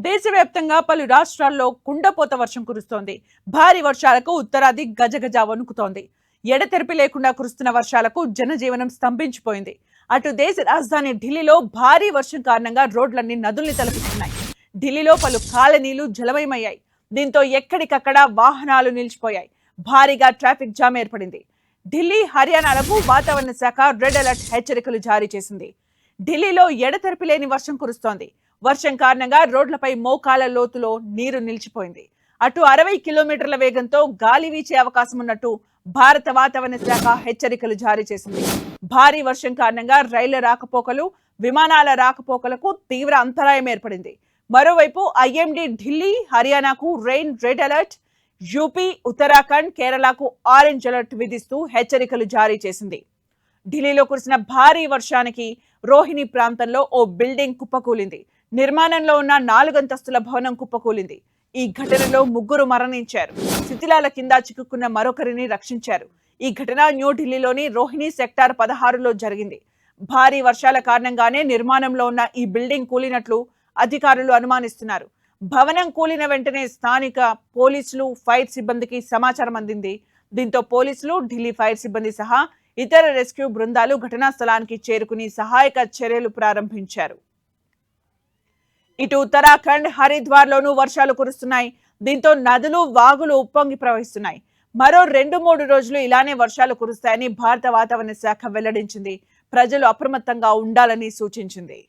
దేశవ్యాప్తంగా పలు రాష్ట్రాల్లో కుండపోత వర్షం కురుస్తోంది. భారీ వర్షాలకు ఉత్తరాది గజగజ వణుకుతోంది. ఎడతెరిపి లేకుండా కురుస్తున్న వర్షాలకు జనజీవనం స్తంభించిపోయింది. అటు దేశ రాజధాని ఢిల్లీలో భారీ వర్షం కారణంగా రోడ్లన్నీ నదుల్ని తలపిస్తున్నాయి. ఢిల్లీలో పలు కాలనీలు జలమయమయ్యాయి. దీంతో ఎక్కడికక్కడ వాహనాలు నిలిచిపోయాయి. భారీగా ట్రాఫిక్ జామ్ ఏర్పడింది. ఢిల్లీ, హర్యానాలకు వాతావరణ శాఖ రెడ్ అలర్ట్ హెచ్చరికలు జారీ చేసింది. ఢిల్లీలో ఎడతెరిపి లేని వర్షం కురుస్తోంది. వర్షం కారణంగా రోడ్లపై మోకాల లోతులో నీరు నిలిచిపోయింది. అటు 60 కిలోమీటర్ల వేగంతో గాలి వీచే అవకాశం ఉన్నట్టు భారత వాతావరణ శాఖ హెచ్చరికలు జారీ చేసింది. భారీ వర్షం కారణంగా రైళ్ల రాకపోకలు, విమానాల రాకపోకలకు తీవ్ర అంతరాయం ఏర్పడింది. మరోవైపు ఐఎండీ ఢిల్లీ, హర్యానాకు రెడ్ అలర్ట్, యూపీ, ఉత్తరాఖండ్, కేరళకు ఆరెంజ్ అలర్ట్ విధిస్తూ హెచ్చరికలు జారీ చేసింది. ఢిల్లీలో కురిసిన భారీ వర్షానికి రోహిణి ప్రాంతంలో ఓ బిల్డింగ్ కుప్పకూలింది. నిర్మాణంలో ఉన్న 4 అంతస్తుల భవనం కుప్పకూలింది. ఈ ఘటనలో 3 మరణించారు. శిథిలాల కింద చిక్కుకున్న మరొకరిని రక్షించారు. ఈ ఘటన న్యూఢిల్లీలోని రోహిణి సెక్టార్ 16లో జరిగింది. భారీ వర్షాల కారణంగానే నిర్మాణంలో ఉన్న ఈ బిల్డింగ్ కూలినట్లు అధికారులు అనుమానిస్తున్నారు. భవనం కూలిన వెంటనే స్థానిక పోలీసులు, ఫైర్ సిబ్బందికి సమాచారం అందింది. దీంతో పోలీసులు, ఢిల్లీ ఫైర్ సిబ్బంది సహా ఇతర రెస్క్యూ బృందాలు ఘటనా స్థలానికి చేరుకుని సహాయక చర్యలు ప్రారంభించారు. ఇటు ఉత్తరాఖండ్, హరిద్వార్లోనూ వర్షాలు కురుస్తున్నాయి. దీంతో నదులు, వాగులు ఉప్పొంగి ప్రవహిస్తున్నాయి. మరో 2-3 రోజులు ఇలానే వర్షాలు కురుస్తాయని భారత వాతావరణ శాఖ వెల్లడించింది. ప్రజలు అప్రమత్తంగా ఉండాలని సూచించింది.